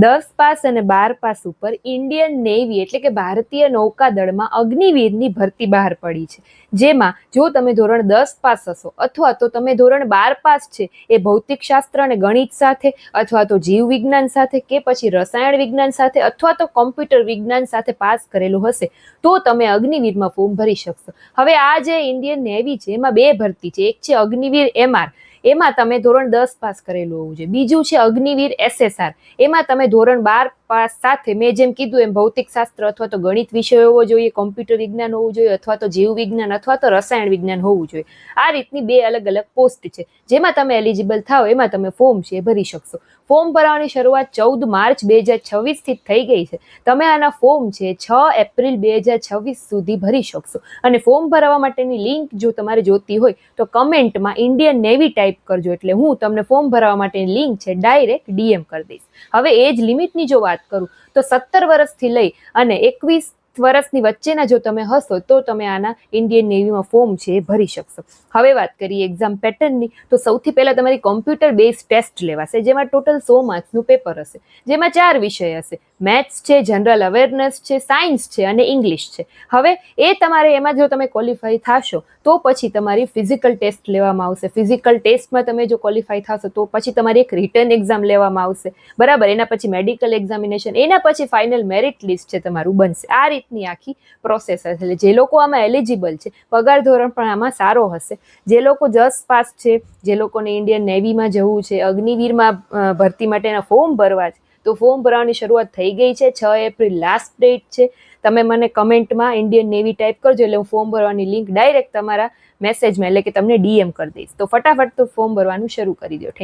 10 pass અને 12 pass ઉપર Indian navy એટલે કે ભારતીય નૌકાદળમાં અગ્નિવીરની ભરતી બહાર પડી છે, જેમાં જો તમે ધોરણ 10 પાસ હશો અથવા તો તમે ધોરણ 12 પાસ છે એ ભૌતિકશાસ્ત્ર અને ગણિત સાથે અથવા તો જીવ વિજ્ઞાન સાથે કે પછી રસાયણ વિજ્ઞાન સાથે અથવા તો કોમ્પ્યુટર વિજ્ઞાન સાથે પાસ કરેલું હશે તો તમે અગ્નિવીરમાં ફોર્મ ભરી શકશો. હવે આ જે ઇન્ડિયન નેવી છે એમાં બે ભરતી છે. એક છે અગ્નિવીર MR, એમાં તમે ધોરણ 10 પાસ કરેલું હોવું જોઈએ. બીજું છે અગ્નિવીર SSR, એમાં તમે ધોરણ 12 પાસ સાથે મેં જેમ કીધું એમ ભૌતિક શાસ્ત્ર અથવા તો ગણિત વિષય હોવો જોઈએ, કોમ્પ્યુટર વિજ્ઞાન હોવું જોઈએ અથવા તો જીવ વિજ્ઞાન અથવા તો રસાયણ વિજ્ઞાન હોવું જોઈએ. આ રીતની બે અલગ અલગ પોસ્ટ છે જેમાં તમે એલિજિબલ થાઓ એમાં તમે ફોર્મ છે એ ભરી શકશો. ફોર્મ ભરવાની શરૂઆત 14 માર્ચ 2026 થી થઈ ગઈ છે. તમે આના ફોર્મ છે 6 એપ્રિલ 2026 સુધી ભરી શકશો. અને ફોર્મ ભરવા માટેની લિંક જો તમારે જોતી હોય તો કમેન્ટમાં ઇન્ડિયન નેવી ટાઈપ કરજો, એટલે હું તમને ફોર્મ ભરવા માટેની લિંક છે ડાયરેક્ટ DM કરી દઈશ. હવે એજ લિમિટની જો વાત કરું તો 17 વર્ષથી લઈ અને 21 વર્ષની વચ્ચેના જો તમે હશો તો તમે આના ઇન્ડિયન નેવીમાં ફોર્મ છે એ ભરી શકશો. હવે વાત કરીએ એક્ઝામ પેટર્નની, તો સૌથી પહેલા તમારી કોમ્પ્યુટર બેઝ ટેસ્ટ લેવાશે જેમાં ટોટલ 100 માર્ક્સનું પેપર હશે, જેમાં 4 વિષય હશે. મેથ્સ છે, જનરલ અવેરનેસ છે, સાયન્સ છે અને ઇંગ્લિશ છે. હવે એ તમારે એમાં જો તમે ક્વોલિફાય થશો તો પછી તમારી ફિઝિકલ ટેસ્ટ લેવામાં આવશે. ફિઝિકલ ટેસ્ટમાં તમે જો ક્વોલિફાય થશો તો પછી તમારી એક રિટર્ન એક્ઝામ લેવામાં આવશે, બરાબર. એના પછી મેડિકલ એક્ઝામિનેશન, એના પછી ફાઇનલ મેરિટ લિસ્ટ છે તમારું બનશે. આ રીતની આખી પ્રોસેસ હશે. એટલે જે લોકો આમાં એલિજિબલ છે, પગાર ધોરણ પણ આમાં સારો હશે. જે લોકો 10 પાસ છે, જે લોકોને ઇન્ડિયન નેવીમાં જવું છે, અગ્નિવીરમાં ભરતી માટેના ફોર્મ ભરવા છે, તો ફોર્મ ભરવાની શરૂઆત થઈ ગઈ છે. 6 એપ્રિલ લાસ્ટ ડેટ છે. તમે મને કમેન્ટમાં ઇન્ડિયન નેવી ટાઈપ કરજો એટલે હું ફોર્મ ભરવાની લિંક ડાયરેક્ટ તમારા મેસેજમાં એટલે કે તમને DM કરી દઈશ. તો ફટાફટ તો ફોર્મ ભરવાનું શરૂ કરી દો. Thank you.